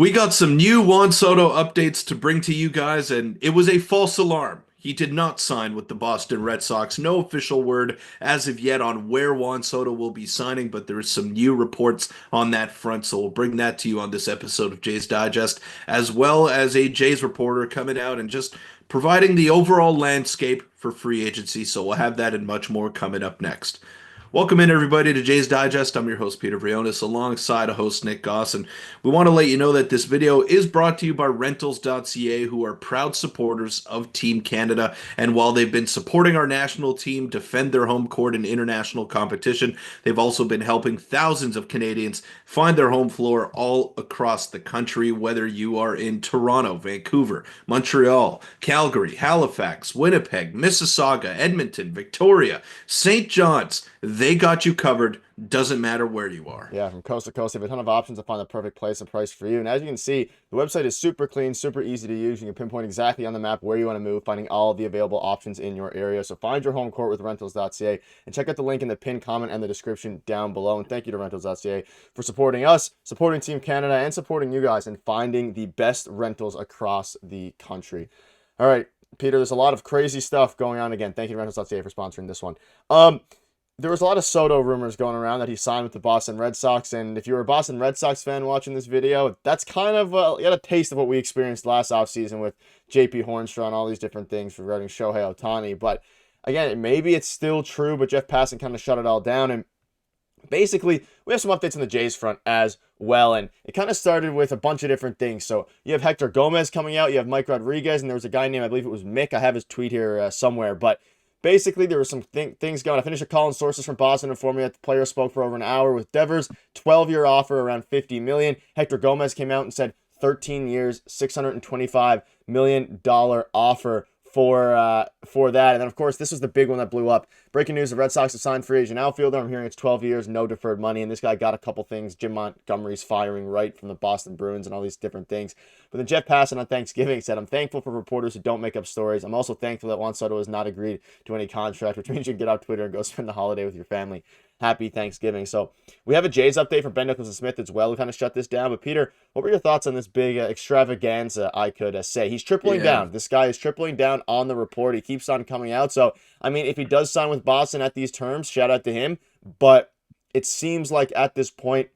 We got some new Juan Soto updates to bring to you guys, and it was a false alarm. He did not sign with the Boston Red Sox. No official word as of yet on where Juan Soto will be signing, but there is some new reports on that front, so we'll bring that to you on this episode of Jays Digest, as well as a Jays reporter coming out and just providing the overall landscape for free agency. So we'll have that and much more coming up next. Welcome in everybody to Jay's Digest. I'm your host Peter Vryonis alongside a host Nick Gosse, and we want to let you know that this video is brought to you by Rentals.ca, who are proud supporters of Team Canada. And while they've been supporting our national team defend their home court in international competition, they've also been helping thousands of Canadians find their home floor all across the country, whether you are in Toronto, Vancouver, Montreal, Calgary, Halifax, Winnipeg, Mississauga, Edmonton, Victoria, St. John's. They got you covered. Doesn't matter where you are. Yeah, from coast to coast, they have a ton of options to find the perfect place and price for you. And as you can see, the website is super clean, super easy to use. You can pinpoint exactly on the map where you want to move, finding all of the available options in your area. So find your home court with Rentals.ca and check out the link in the pinned comment and the description down below. And thank you to Rentals.ca for supporting us, supporting Team Canada, and supporting you guys and finding the best rentals across the country. All right, Peter, there's a lot of crazy stuff going on again. Thank you to Rentals.ca for sponsoring this one. There was a lot of Soto rumors going around that he signed with the Boston Red Sox, and if you were a Boston Red Sox fan watching this video, that's kind of you got a taste of what we experienced last offseason with JP Hornstra and all these different things regarding Shohei Ohtani. But again, maybe it's still true, but Jeff Passan kind of shut it all down. And basically, we have some updates on the Jays front as well, and it kind of started with a bunch of different things. So you have Hector Gomez coming out, you have Mike Rodriguez, and there was a guy named, I believe it was Mick. I have his tweet here somewhere, but basically, there were some things going. I finished a call, and sources from Boston informed me that the player spoke for over an hour with Devers. 12-year offer, around $50 million. Hector Gomez came out and said 13 years, $625 million offer for that. And then, of course, this was the big one that blew up. Breaking news, the Red Sox have signed free agent outfielder. I'm hearing it's 12 years, no deferred money. And this guy got a couple things. Jim Montgomery's firing right from the Boston Bruins and all these different things. But then Jeff Passan on Thanksgiving said, I'm thankful for reporters who don't make up stories. I'm also thankful that Juan Soto has not agreed to any contract, which means you can get off Twitter and go spend the holiday with your family. Happy Thanksgiving. So we have a Jays update from Ben Nicholson Smith as well, who kind of shut this down. But Peter, what were your thoughts on this big extravaganza, I could say? He's tripling down. This guy is tripling down on the report. He keeps on coming out. So, I mean, if he does sign with Boston at these terms, shout out to him. But it seems like at this point,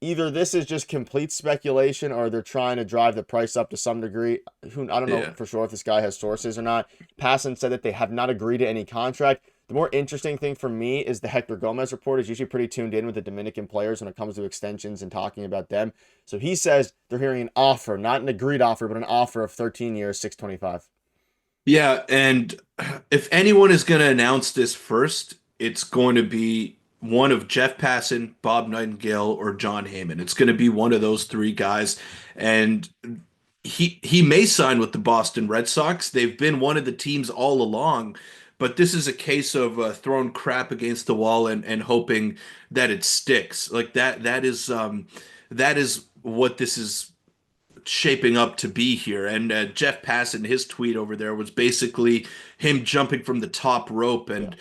either this is just complete speculation or they're trying to drive the price up to some degree. I don't know for sure if this guy has sources or not. Passan said that they have not agreed to any contract. The more interesting thing for me is the Hector Gomez report is usually pretty tuned in with the Dominican players when it comes to extensions and talking about them. So he says they're hearing an offer, not an agreed offer, but an offer of 13 years, 625. Yeah, and if anyone is going to announce this first, it's going to be one of Jeff Passan, Bob Nightingale, or John Heyman. It's going to be one of those three guys, and he may sign with the Boston Red Sox. They've been one of the teams all along, but this is a case of throwing crap against the wall and hoping that it sticks. Like that. That is what this is shaping up to be here. And Jeff Passan, his tweet over there was basically him jumping from the top rope and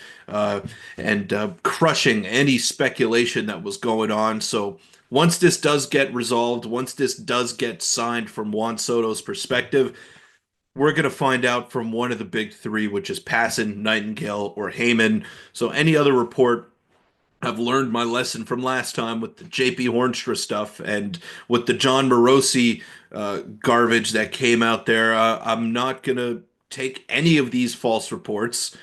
crushing any speculation that was going on. So once this does get resolved, once this does get signed from Juan Soto's perspective, we're going to find out from one of the big three, which is Passan, Nightingale, or Heyman. So any other report, I've learned my lesson from last time with the JP Hornstra stuff and with the John Morosi garbage that came out there. I'm not going to take any of these false reports,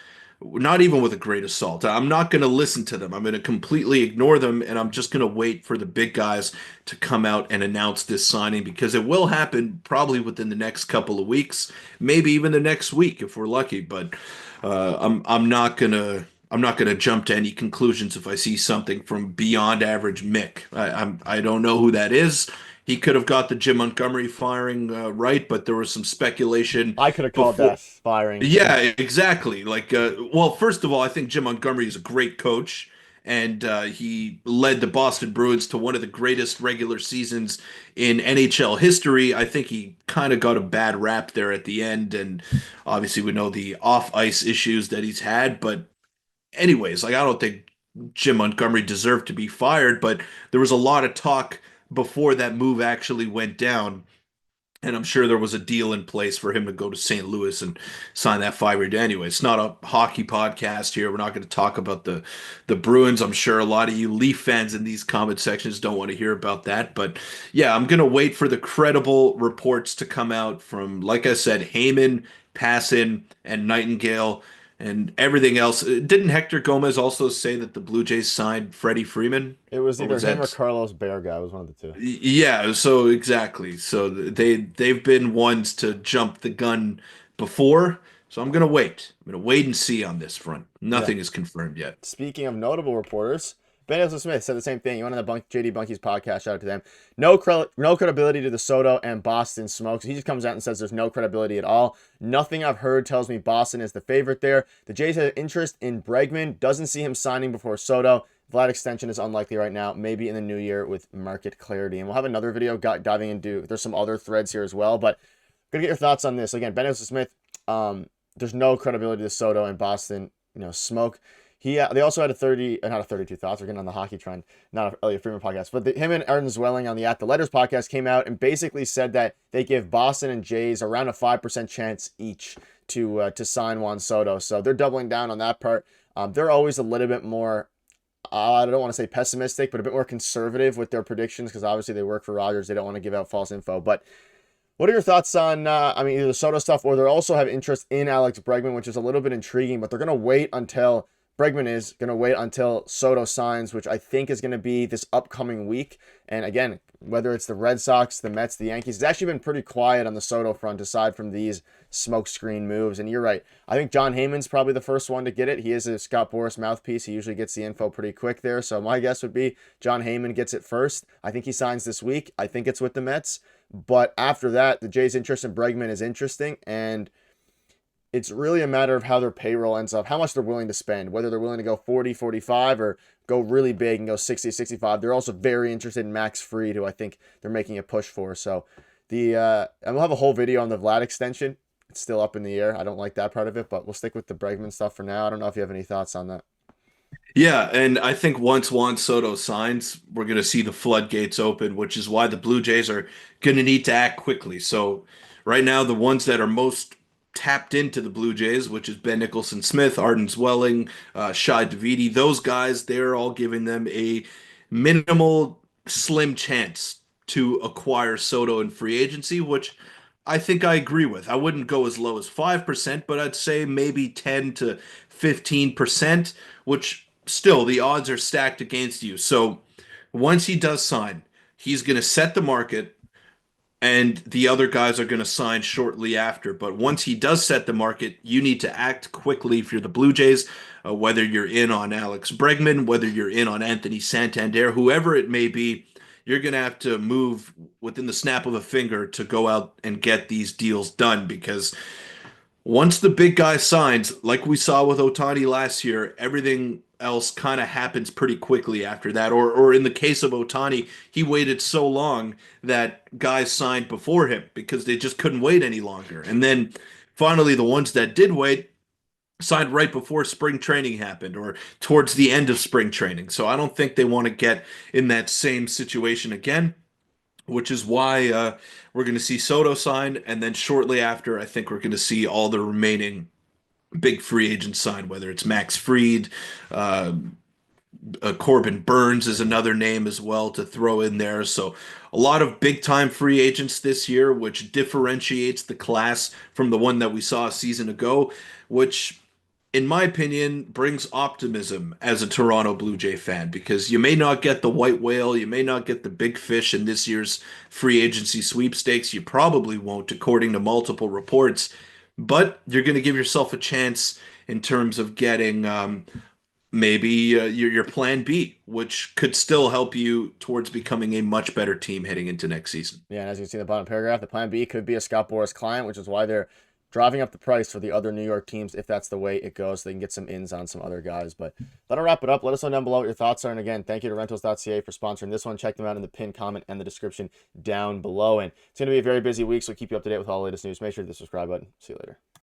not even with a grain of salt. I'm not going to listen to them. I'm going to completely ignore them, and I'm just going to wait for the big guys to come out and announce this signing because it will happen probably within the next couple of weeks, maybe even the next week if we're lucky. But I'm not gonna jump to any conclusions if I see something from beyond average Mick. I don't know who that is. He could have got the Jim Montgomery firing right, but there was some speculation I could have called before. that firing. Yeah, exactly. Like, well, first of all, I think Jim Montgomery is a great coach, and he led the Boston Bruins to one of the greatest regular seasons in NHL history. I think he kind of got a bad rap there at the end, and obviously we know the off-ice issues that he's had, but anyways, like I don't think Jim Montgomery deserved to be fired, but there was a lot of talk before that move actually went down. And I'm sure there was a deal in place for him to go to St. Louis and sign that 5 year deal anyway. It's not a hockey podcast here. We're not going to talk about the Bruins. I'm sure a lot of you Leaf fans in these comment sections don't want to hear about that. But yeah, I'm going to wait for the credible reports to come out from, like I said, Heyman, Passan, and Nightingale and everything else. Didn't Hector Gomez also say that the Blue Jays signed Freddie Freeman? It was Or either was him or that? Carlos Berga. It was one of the two. Yeah, so exactly. So they've been ones to jump the gun before. So I'm gonna wait. I'm gonna wait and see on this front. Yeah. Nothing is confirmed yet. Speaking of notable reporters, Ben Nicholson Smith said the same thing. He went on the JD Bunky's podcast. Shout out to them. No credibility to the Soto and Boston smokes. He just comes out and says there's no credibility at all. Nothing I've heard tells me Boston is the favorite there. The Jays have interest in Bregman. Doesn't see him signing before Soto. Vlad extension is unlikely right now. Maybe in the new year with market clarity. And we'll have another video diving into. There's some other threads here as well. But I'm gonna get your thoughts on this. Again, Ben Nicholson Smith. There's no credibility to Soto and Boston. Smoke. They also had not a 32 thoughts. We're getting on the hockey trend, not a Elliot Freeman podcast. But him and Arden Zwelling on the At the Letters podcast came out and basically said that they give Boston and Jays around a 5% chance each to sign Juan Soto. So they're doubling down on that part. They're always a little bit more, I don't want to say pessimistic, but a bit more conservative with their predictions because obviously they work for Rogers. They don't want to give out false info. But what are your thoughts on, either the Soto stuff or they also have interest in Alex Bregman, which is a little bit intriguing, but they're going to wait until Bregman is going to wait until Soto signs, which I think is going to be this upcoming week. And again, whether it's the Red Sox, the Mets, the Yankees, it's actually been pretty quiet on the Soto front aside from these smokescreen moves. And you're right. I think John Heyman's probably the first one to get it. He is a Scott Boras mouthpiece. He usually gets the info pretty quick there. So my guess would be John Heyman gets it first. I think he signs this week. I think it's with the Mets. But after that, the Jays' interest in Bregman is interesting. And it's really a matter of how their payroll ends up, how much they're willing to spend, whether they're willing to go 40, 45 or go really big and go 60, 65. They're also very interested in Max Fried, who I think they're making a push for. So and we'll have a whole video on the Vlad extension. It's still up in the air. I don't like that part of it, but we'll stick with the Bregman stuff for now. I don't know if you have any thoughts on that. Yeah, and I think once Juan Soto signs, we're going to see the floodgates open, which is why the Blue Jays are going to need to act quickly. So right now, the ones that are most tapped into the Blue Jays, which is Ben Nicholson Smith, Arden Zwelling, Shai Davidi, those guys, they're all giving them a minimal, slim chance to acquire Soto in free agency, which I think I agree with. I wouldn't go as low as 5%, but I'd say maybe 10 to 15%, which still the odds are stacked against you. So once he does sign, he's going to set the market and the other guys are going to sign shortly after. But once he does set the market, you need to act quickly if you're the Blue Jays, whether you're in on Alex Bregman, whether you're in on Anthony Santander, whoever it may be, you're going to have to move within the snap of a finger to go out and get these deals done because once the big guy signs, like we saw with Otani last year, everything else kind of happens pretty quickly after that. Or in the case of Otani, he waited so long that guys signed before him because they just couldn't wait any longer. And then finally, the ones that did wait signed right before spring training happened or towards the end of spring training. So I don't think they want to get in that same situation again, which is why we're going to see Soto sign, and then shortly after, I think we're going to see all the remaining big free agents sign, whether it's Max Fried, uh, Corbin Burns is another name as well to throw in there. So a lot of big time free agents this year, which differentiates the class from the one that we saw a season ago, which in my opinion, brings optimism as a Toronto Blue Jay fan because you may not get the white whale, you may not get the big fish in this year's free agency sweepstakes. You probably won't, according to multiple reports, but you're going to give yourself a chance in terms of getting maybe your plan B, which could still help you towards becoming a much better team heading into next season. Yeah, and as you can see in the bottom paragraph, the plan B could be a Scott Boras client, which is why they're driving up the price for the other New York teams if that's the way it goes so they can get some ins on some other guys. But that'll wrap it up. Let us know down below what your thoughts are. And again, thank you to rentals.ca for sponsoring this one. Check them out in the pinned comment and the description down below. And it's going to be a very busy week, so keep you up to date with all the latest news. Make sure to hit the subscribe button. See you later.